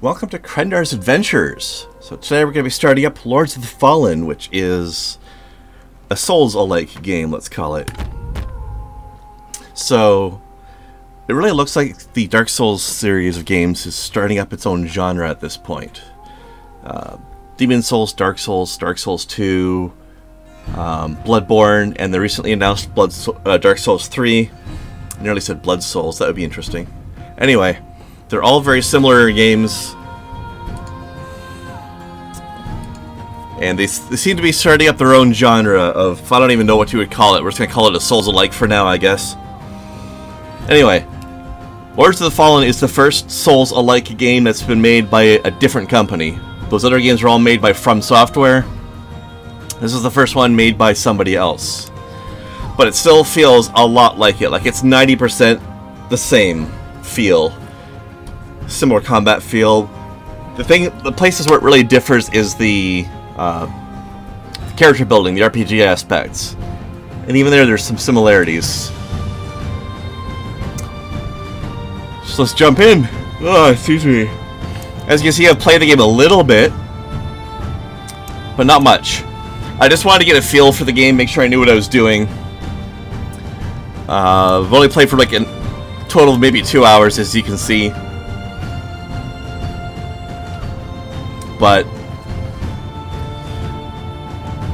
Welcome to Krendar's Adventures. So today we're going to be starting up Lords of the Fallen, which is a Souls-alike game, let's call it. So it really looks like the Dark Souls series of games is starting up its own genre at this point. Demon Souls, Dark Souls 2, Bloodborne, and the recently announced Dark Souls 3. I nearly said Blood Souls, that would be interesting. Anyway, they're all very similar games, and they seem to be starting up their own genre of, I don't even know what you would call it. We're just going to call it a Souls-alike for now, I guess. Anyway, Lords of the Fallen is the first Souls-alike game that's been made by a different company. Those other games were all made by From Software. This is the first one made by somebody else. But it still feels a lot like it. Like it's 90% the same feel. Similar combat feel. The places where it really differs is the character building, the RPG aspects. And even there's some similarities. So let's jump in. Oh, excuse me. As you can see, I've played the game a little bit, but not much. I just wanted to get a feel for the game, make sure I knew what I was doing. I've only played for like a total of maybe 2 hours, as you can see. But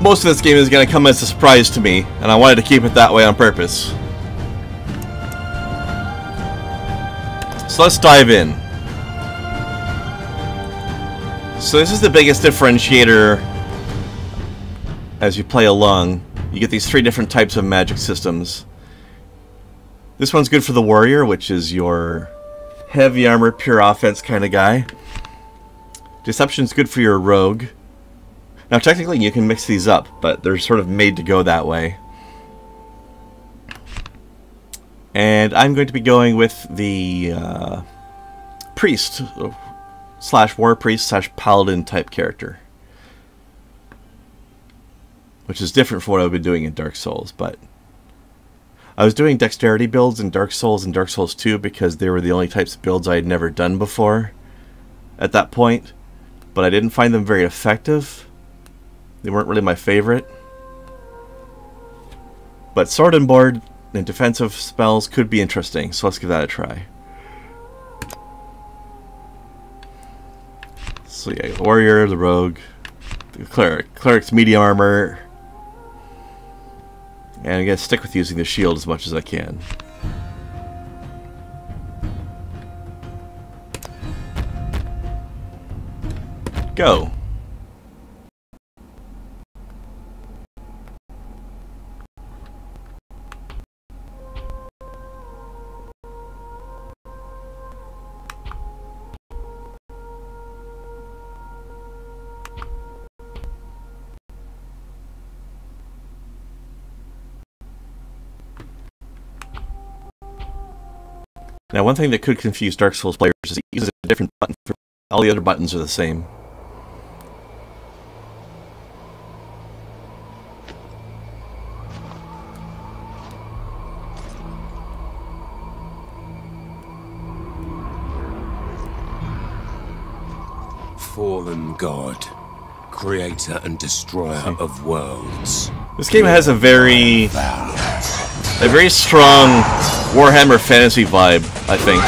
most of this game is going to come as a surprise to me, and I wanted to keep it that way on purpose. So let's dive in. So this is the biggest differentiator as you play along. You get these 3 different types of magic systems. This one's good for the warrior, which is your heavy armor, pure offense kind of guy. Deception's good for your rogue. Now technically you can mix these up, but they're sort of made to go that way. And I'm going to be going with the priest / war priest / paladin type character, which is different from what I've been doing in Dark Souls. But I was doing dexterity builds in Dark Souls and Dark Souls 2 because they were the only types of builds I had never done before at that point, but I didn't find them very effective. They weren't really my favorite. But sword and board and defensive spells could be interesting, so let's give that a try. So yeah, the warrior, the rogue, the cleric. Cleric's medium armor. And I'm going to stick with using the shield as much as I can. Go! Now, one thing that could confuse Dark Souls players is it uses a different button for all the other buttons are the same. Fallen God, creator and destroyer of worlds. This game has a very strong Warhammer fantasy vibe, I think.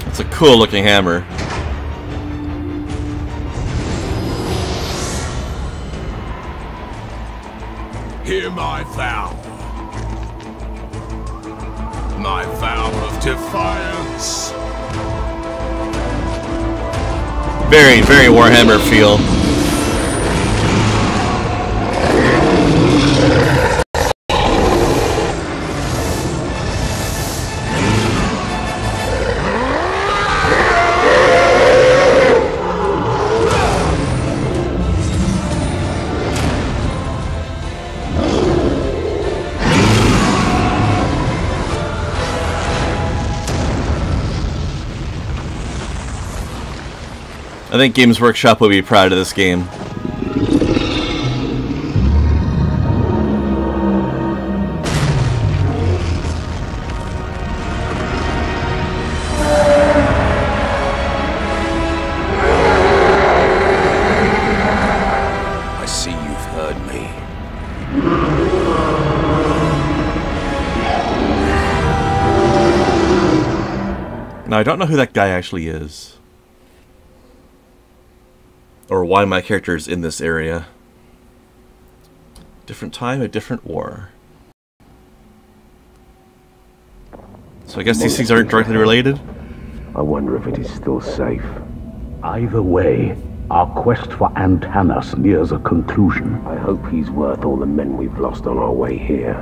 It's a cool looking hammer. Hear my vow. My vow of defiance. Very, very Warhammer feel. I think Games Workshop will be proud of this game. I see you've heard me. Now, I don't know who that guy actually is. Or why my character is in this area. Different time, a different war. So I guess these things aren't directly related? I wonder if it is still safe. Either way, our quest for Antanas nears a conclusion. I hope he's worth all the men we've lost on our way here.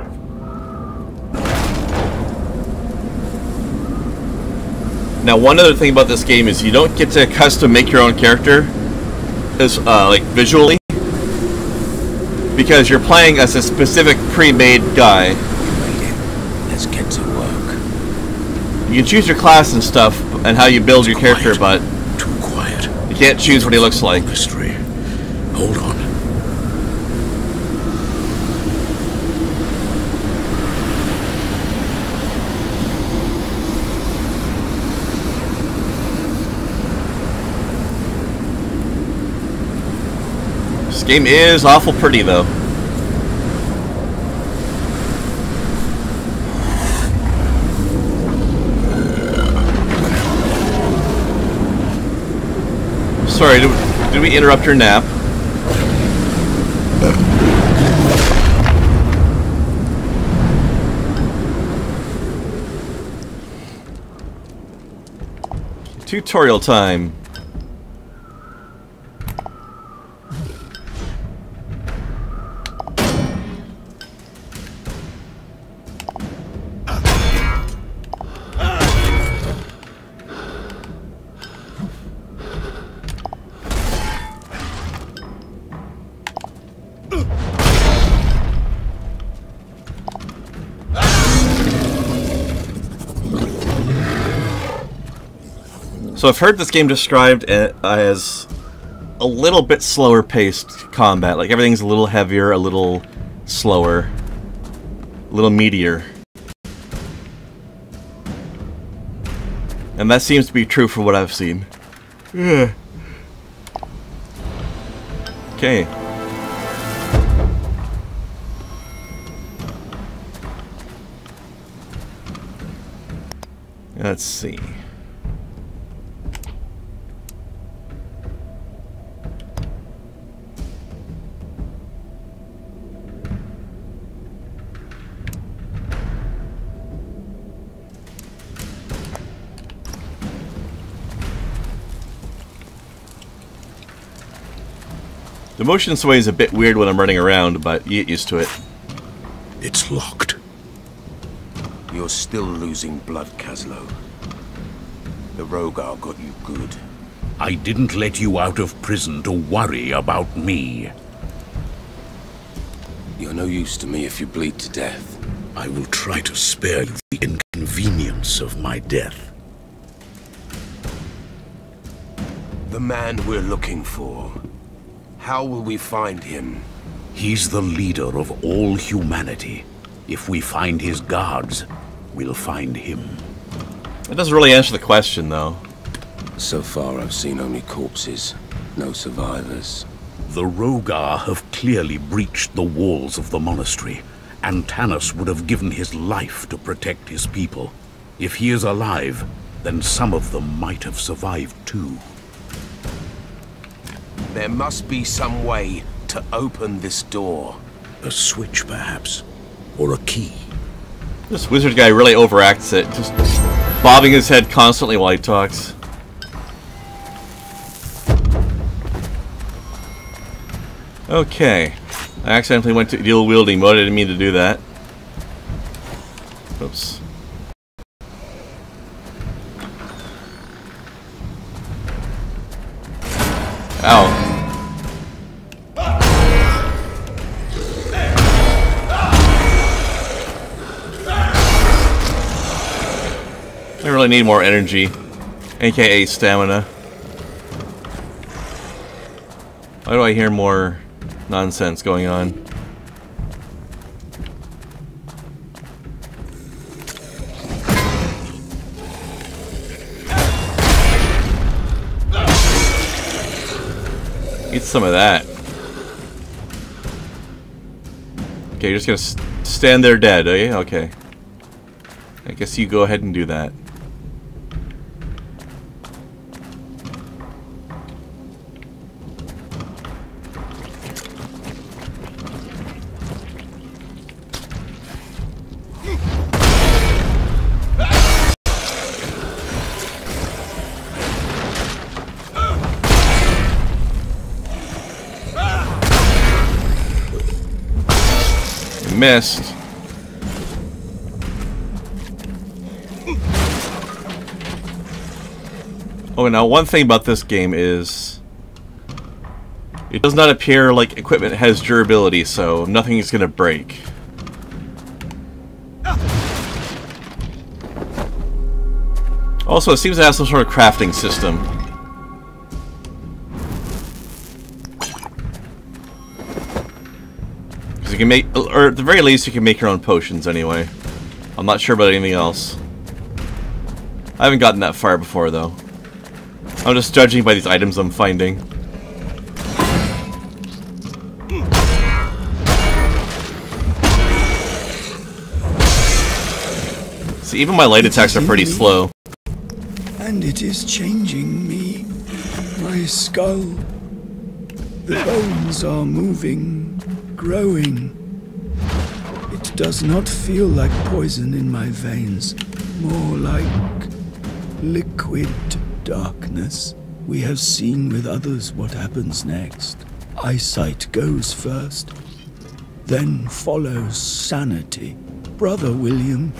Now, one other thing about this game is you don't get to custom make your own character, as like visually, because you're playing as a specific pre-made guy. Let's get to work. You can choose your class and stuff and how you build your character, but Too quiet. you can't choose what he looks like. Mystery. Hold on. This game is awful pretty, though. Sorry, did we interrupt your nap? Tutorial time. So I've heard this game described as a little bit slower paced combat. Like everything's a little heavier, a little slower, a little meatier. And that seems to be true for what I've seen. Okay. Let's see. The motion sway is a bit weird when I'm running around, but you get used to it. It's locked. You're still losing blood, Kaslo. The Rogar got you good. I didn't let you out of prison to worry about me. You're no use to me if you bleed to death. I will try to spare you the inconvenience of my death. The man we're looking for. How will we find him? He's the leader of all humanity. If we find his guards, we'll find him. It doesn't really answer the question, though. So far, I've seen only corpses. No survivors. The Rogar have clearly breached the walls of the monastery. Antanas would have given his life to protect his people. If he is alive, then some of them might have survived too. There must be some way to open this door. A switch, perhaps? Or a key? This wizard guy really overacts it, just bobbing his head constantly while he talks. Okay. I accidentally went to dual wielding mode. I didn't mean to do that. Oops. Ow. I really need more energy, aka stamina. Why do I hear more nonsense going on? Eat some of that. Okay, you're just gonna stand there dead, are you? Okay. I guess you go ahead and do that. Missed. Oh, now one thing about this game is it does not appear like equipment has durability, so nothing is going to break. Also, it seems to have some sort of crafting system. You can make, or at the very least, you can make your own potions anyway. I'm not sure about anything else. I haven't gotten that far before, though. I'm just judging by these items I'm finding. See, even my light attacks are pretty slow. And it is changing me. My skull. The bones are moving, growing. It does not feel like poison in my veins, more like liquid darkness. We have seen with others what happens next. Eyesight goes first, then follows sanity. Brother William,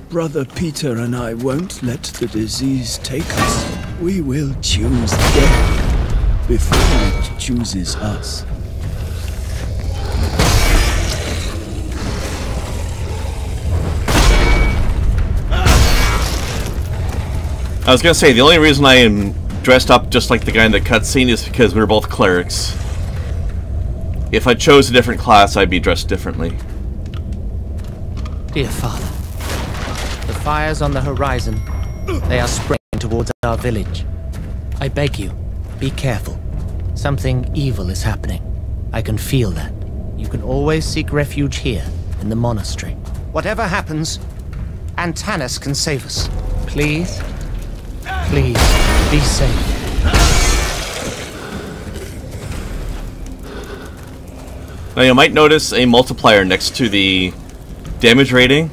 Brother Peter and I won't let the disease take us. We will choose death before it chooses us. I was gonna say, the only reason I am dressed up just like the guy in the cutscene is because we're both clerics. If I chose a different class, I'd be dressed differently. Dear Father, the fires on the horizon, they are spreading towards our village. I beg you, be careful. Something evil is happening. I can feel that. You can always seek refuge here, in the monastery. Whatever happens, Antanas can save us. Please? Please, be safe. Now you might notice a multiplier next to the damage rating.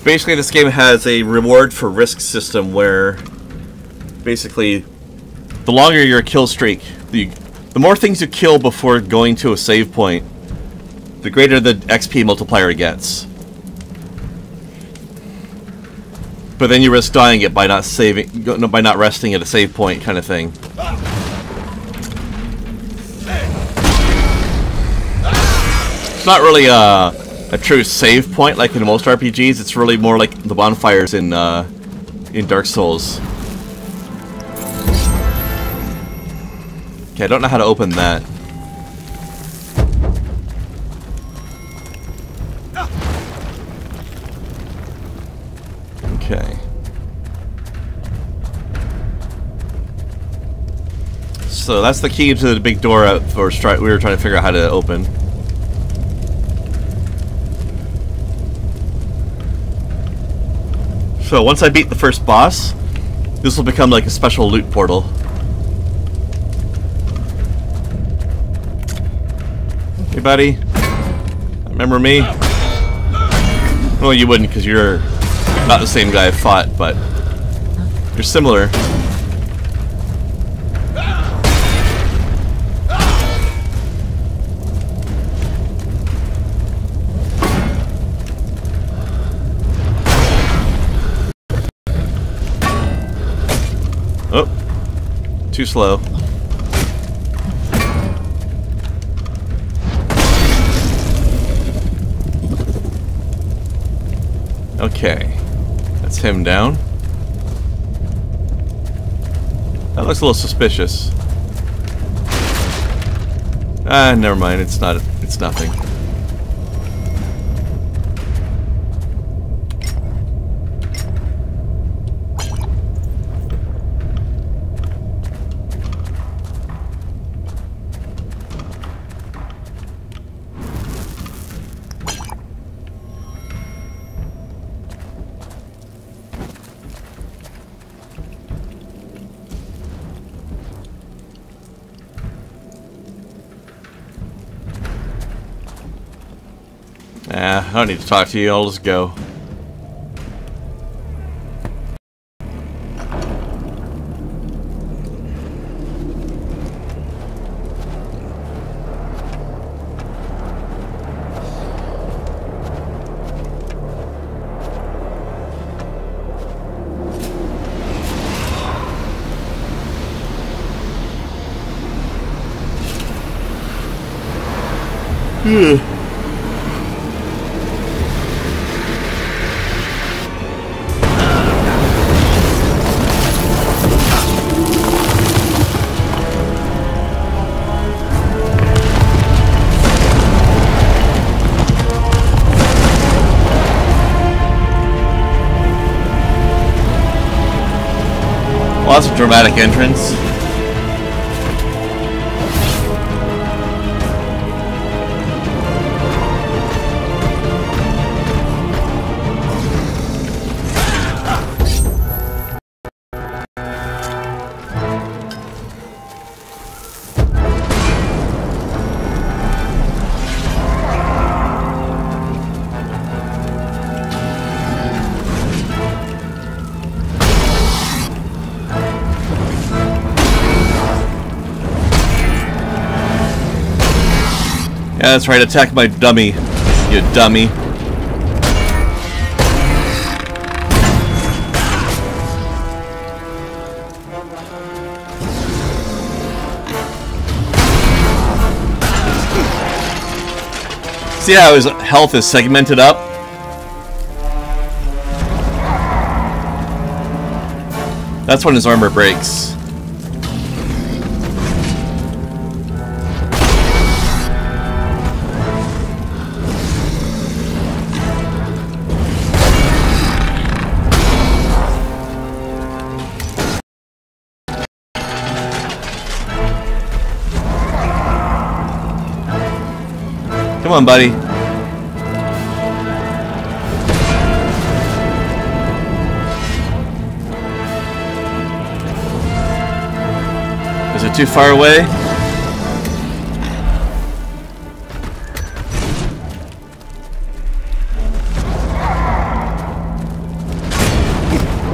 Basically, this game has a reward for risk system where basically the longer your kill streak, the more things you kill before going to a save point, the greater the XP multiplier gets. But then you risk dying it by not resting at a save point, kind of thing. It's not really a true save point like in most RPGs. It's really more like the bonfires in Dark Souls. Okay, I don't know how to open that. Okay. So that's the key to the big door we were trying to figure out how to open. So once I beat the first boss, this will become like a special loot portal. Hey buddy, remember me? Well, you wouldn't because you're not the same guy I fought, but you're similar. Oh, too slow. Okay, that's him down. That looks a little suspicious. Ah, never mind. It's not. It's nothing. Nah, I don't need to talk to you. I'll just go. Well, that's a dramatic entrance. Yeah, that's right. Attack my dummy, you dummy. See how his health is segmented up? That's when his armor breaks. Come on, buddy. Is it too far away?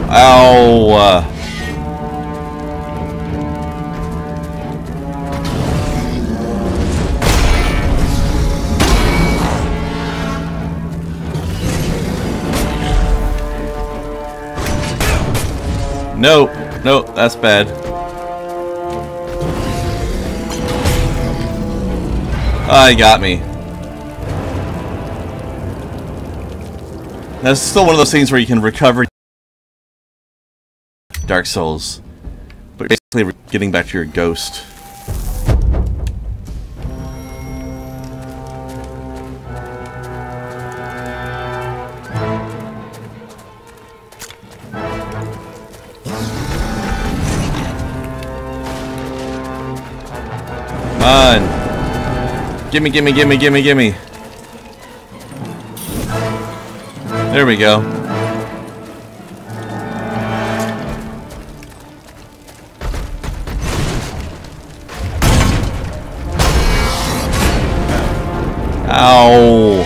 Ow. No, no, that's bad. Ah, he got me. That's still one of those things where you can recover Dark Souls, but basically getting back to your ghost. Come on. Gimme, gimme, gimme, gimme, gimme. There we go. Ow.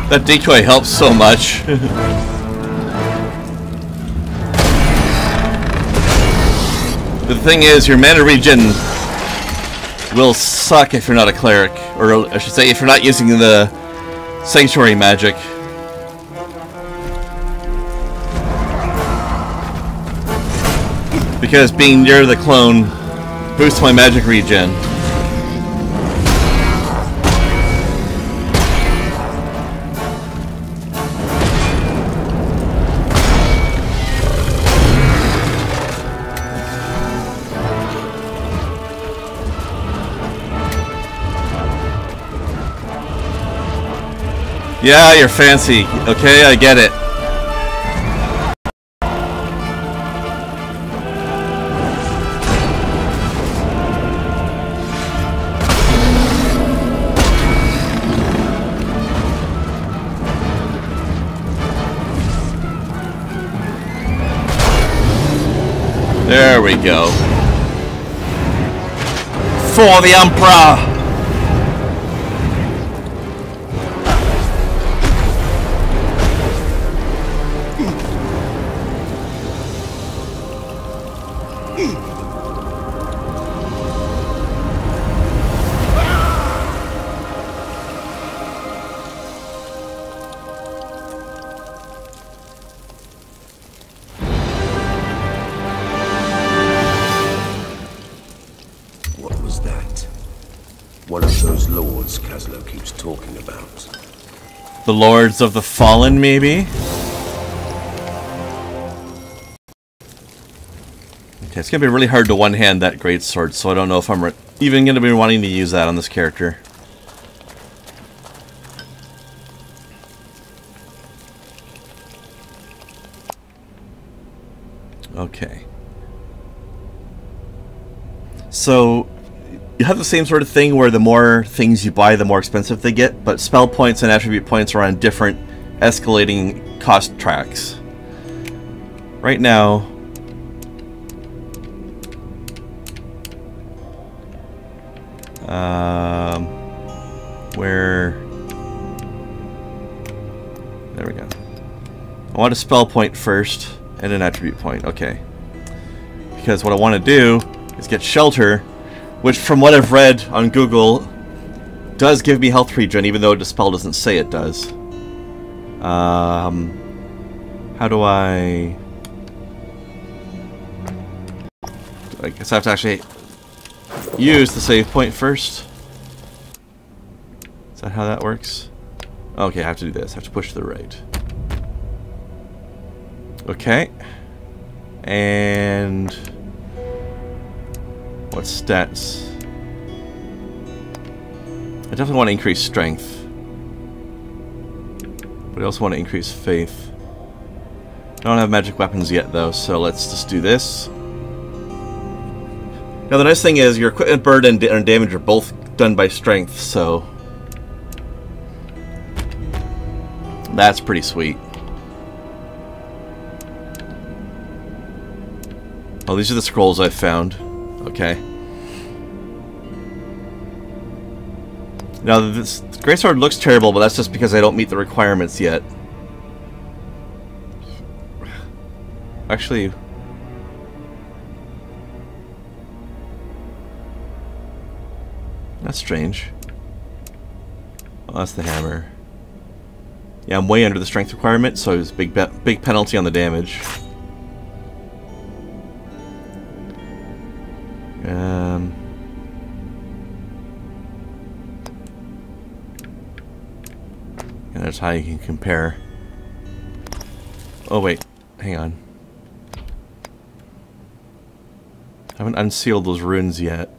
That decoy helps so much. The thing is, your mana regen will suck if you're not a cleric, or I should say, if you're not using the sanctuary magic. Because being near the clone boosts my magic regen. Yeah, you're fancy. Okay, I get it. There we go. For the Emperor! What was that? One of those lords Caslo keeps talking about. The Lords of the Fallen, maybe? Okay, it's gonna be really hard to one-hand that greatsword, so I don't know if I'm even gonna be wanting to use that on this character. Okay. So, you have the same sort of thing where the more things you buy, the more expensive they get, but spell points and attribute points are on different escalating cost tracks. Right now, there we go. I want a spell point first and an attribute point. Okay. Because what I want to do is get shelter, which from what I've read on Google does give me health regen, even though the spell doesn't say it does. How do I guess I have to actually use the save point first. Is that how that works? Okay, I have to do this. I have to push to the right. Okay. And what stats? I definitely want to increase strength. But I also want to increase faith. I don't have magic weapons yet though, so let's just do this. Now the nice thing is your equipment burden and damage are both done by strength, so that's pretty sweet. Oh, these are the scrolls I found. Okay. Now this greatsword looks terrible, but that's just because I don't meet the requirements yet. Actually, that's strange. Oh, that's the hammer. Yeah, I'm way under the strength requirement, so it's big penalty on the damage. And that's how you can compare. Oh wait, hang on. I haven't unsealed those runes yet.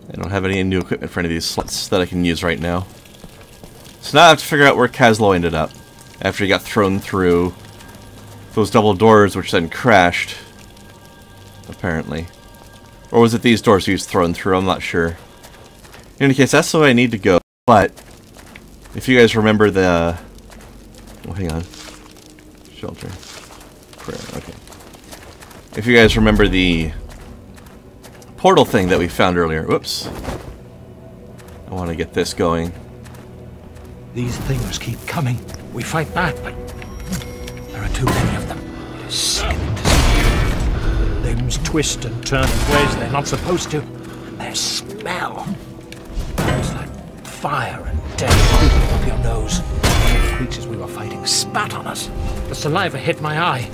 I don't have any new equipment for any of these slots that I can use right now. So now I have to figure out where Caslo ended up after he got thrown through those double doors, which then crashed, apparently. Or was it these doors he was thrown through? I'm not sure. In any case, that's the way I need to go. But if you guys remember the... Oh, hang on. Shelter. Prayer, okay. If you guys remember the portal thing that we found earlier. Whoops. I want to get this going. These things keep coming. We fight back, but there are too many of them. It is sickening to see. Limbs twist and turn in ways they're not supposed to. And their smell. It's like fire and death creeping up your nose. One of the creatures we were fighting spat on us. The saliva hit my eye.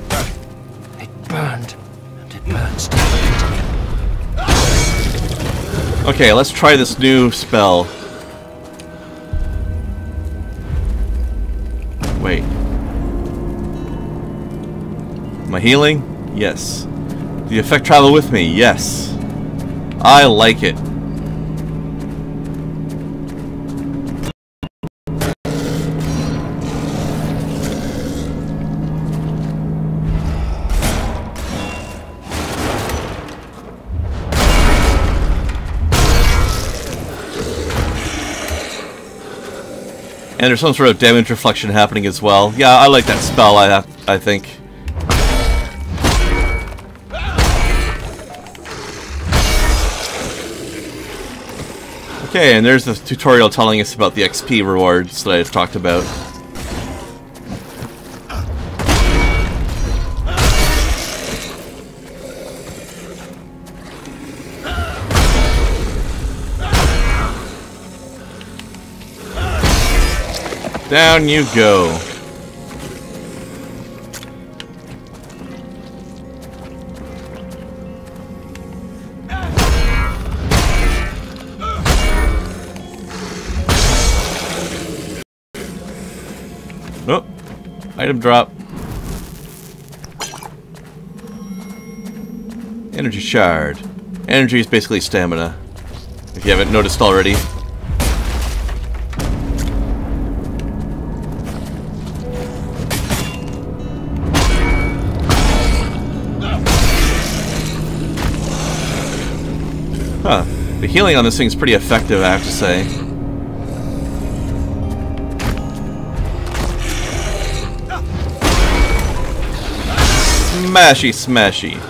It burned, and it burns deeper into me. Okay, let's try this new spell. Wait. Am I healing? Yes. Did the effect travel with me? Yes. I like it. And there's some sort of damage reflection happening as well. Yeah, I like that spell, I think. Okay, and there's the tutorial telling us about the XP rewards that I talked about. Down you go. Oh, item drop. Energy shard. Energy is basically stamina, if you haven't noticed already. Huh. The healing on this thing is pretty effective, I have to say. Smashy, smashy.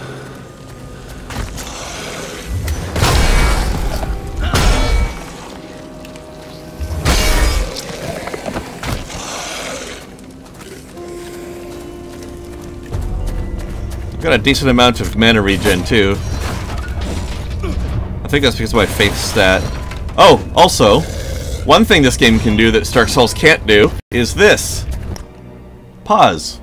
Got a decent amount of mana regen, too. I think that's because of my faith stat. Oh, also, one thing this game can do that Dark Souls can't do is this. Pause.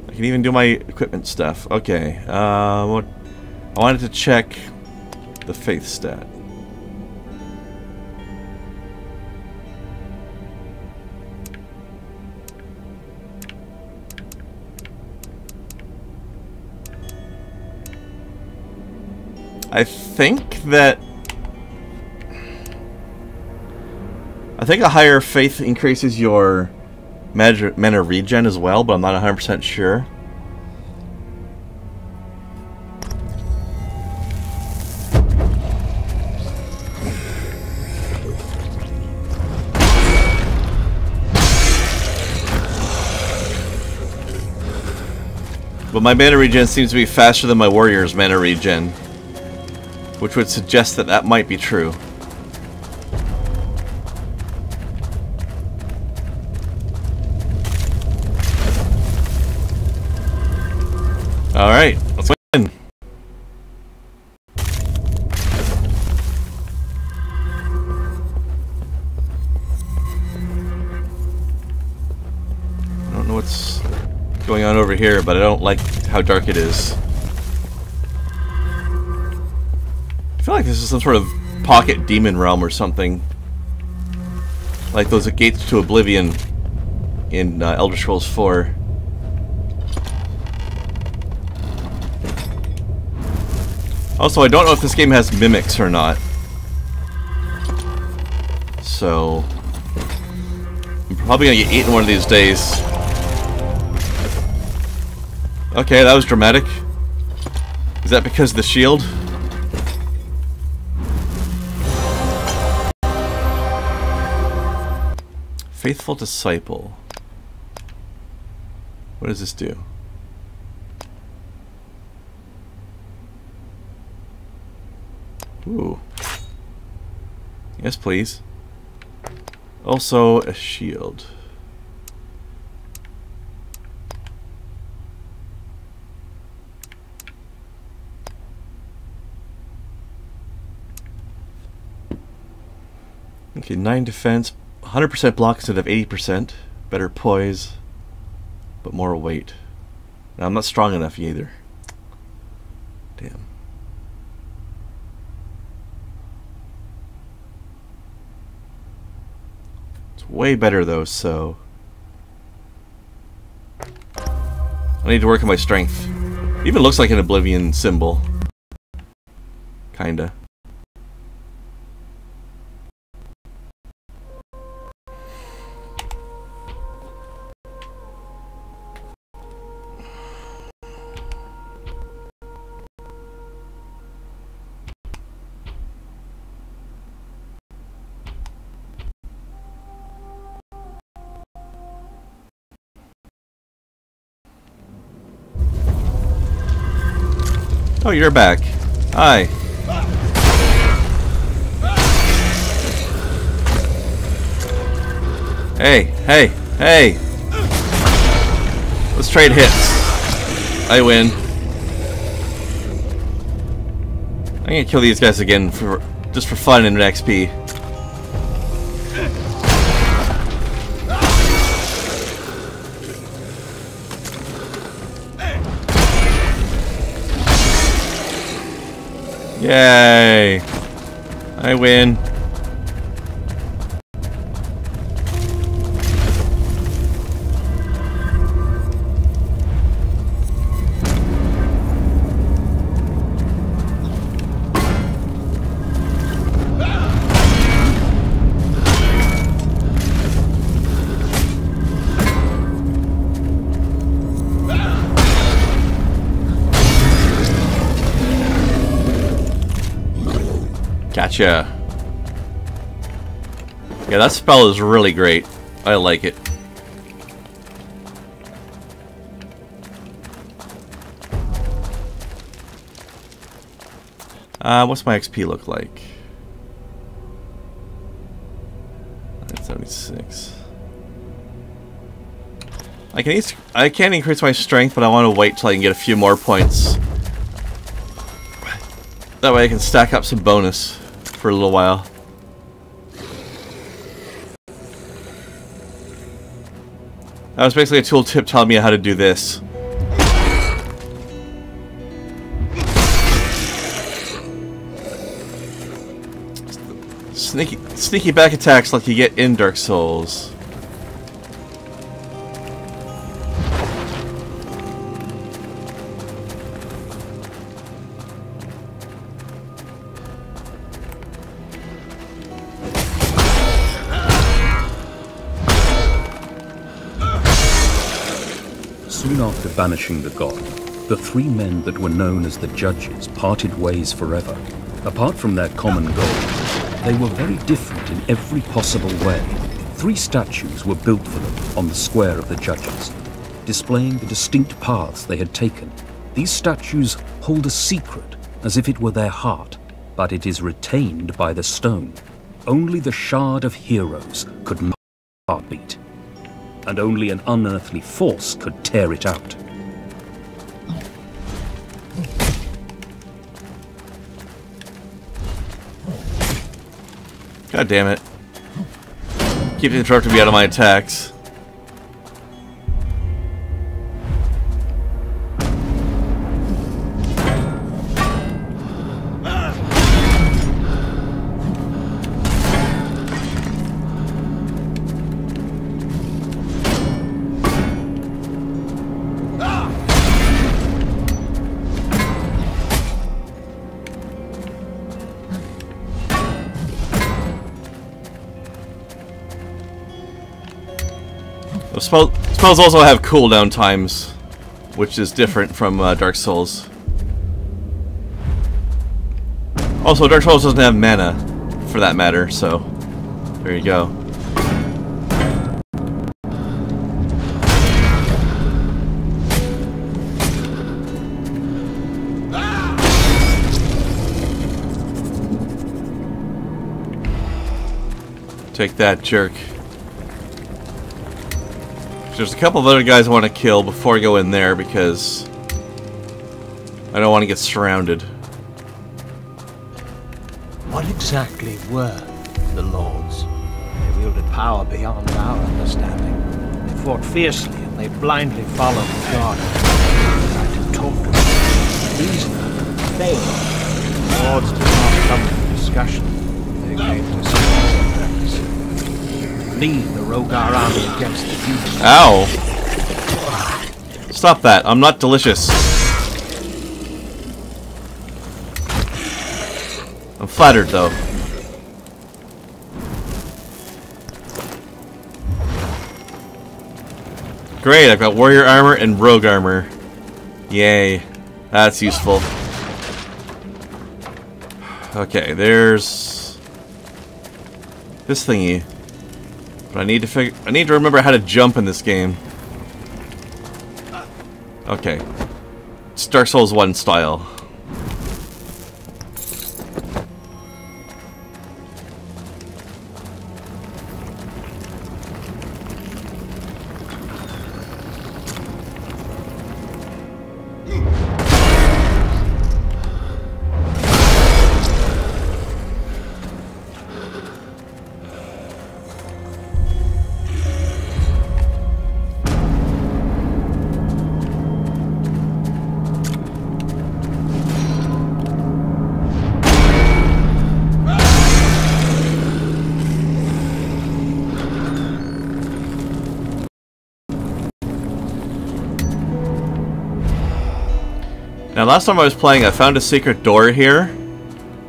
I can even do my equipment stuff. Okay, what? I wanted to check the faith stat. I think a higher faith increases your mana regen as well, but I'm not 100% sure. But my mana regen seems to be faster than my warrior's mana regen, which would suggest that that might be true. Alright, let's win. I don't know what's going on over here, but I don't like how dark it is. I feel like this is some sort of pocket demon realm or something. Like those gates to oblivion in Elder Scrolls 4. Also, I don't know if this game has mimics or not. So I'm probably gonna get eaten one of these days. Okay, that was dramatic. Is that because of the shield? Faithful Disciple. What does this do? Ooh. Yes, please. Also, a shield. Okay, 9 defense, 100% block instead of 80%. Better poise, but more weight. Now, I'm not strong enough either. Damn. It's way better though, so... I need to work on my strength. It even looks like an Oblivion symbol. Kinda. Oh, you're back. Hi. Hey, hey, hey! Let's trade hits. I win. I'm gonna kill these guys again for just for fun and XP. Yay! I win. Gotcha. Yeah, that spell is really great. I like it. What's my XP look like? 976. I can increase my strength, but I want to wait till I can get a few more points. That way I can stack up some bonus for a little while. That was basically a tooltip telling me how to do this. Sneaky back attacks like you get in Dark Souls. Soon after banishing the god, the three men that were known as the Judges parted ways forever. Apart from their common goal, they were very different in every possible way. 3 statues were built for them on the square of the Judges, displaying the distinct paths they had taken. These statues hold a secret, as if it were their heart, but it is retained by the stone. Only the Shard of Heroes could make the heartbeat, and only an unearthly force could tear it out. God damn it. Keep interrupting me out of my attacks. Spells also have cooldown times, which is different from Dark Souls. Also, Dark Souls doesn't have mana, for that matter, so there you go. Take that, jerk. There's a couple of other guys I want to kill before I go in there because I don't want to get surrounded. What exactly were the Lords? They wielded power beyond our understanding. They fought fiercely and they blindly followed God. They tried to talk to them. These failed. The Lords did not come to discussion. They came to serve their purpose. Lead the Rogar army against the humans. Ow! Stop that. I'm not delicious. I'm flattered, though. Great, I've got warrior armor and rogue armor. Yay. That's useful. Okay, there's this thingy. But I need to remember how to jump in this game. Okay. It's Dark Souls 1 style. Now, last time I was playing, I found a secret door here.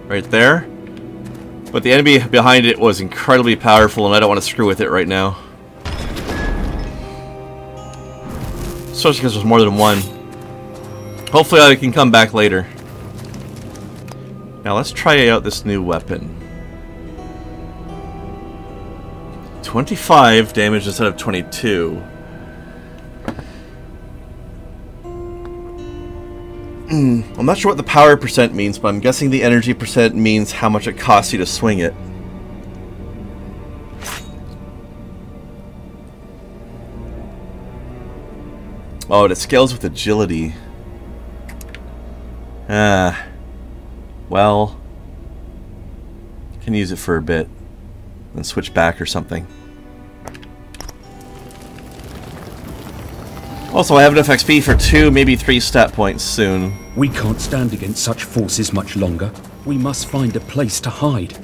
Right there. But the enemy behind it was incredibly powerful, and I don't want to screw with it right now. Especially because there's more than one. Hopefully I can come back later. Now, let's try out this new weapon. 25 damage instead of 22. I'm not sure what the power percent means, but I'm guessing the energy percent means how much it costs you to swing it. Oh, it scales with agility. Well, can use it for a bit, then switch back or something. Also, I have enough XP for 2, maybe 3 stat points soon. We can't stand against such forces much longer. We must find a place to hide.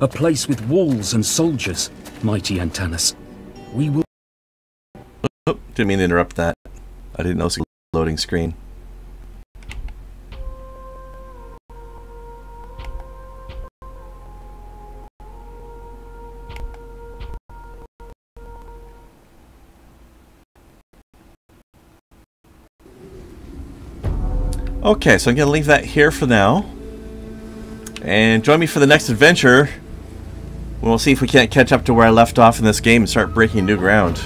A place with walls and soldiers, mighty Antanas. We will... Oh, didn't mean to interrupt that. I didn't know it was a loading screen. Okay, so I'm going to leave that here for now. And join me for the next adventure. We'll see if we can't catch up to where I left off in this game and start breaking new ground.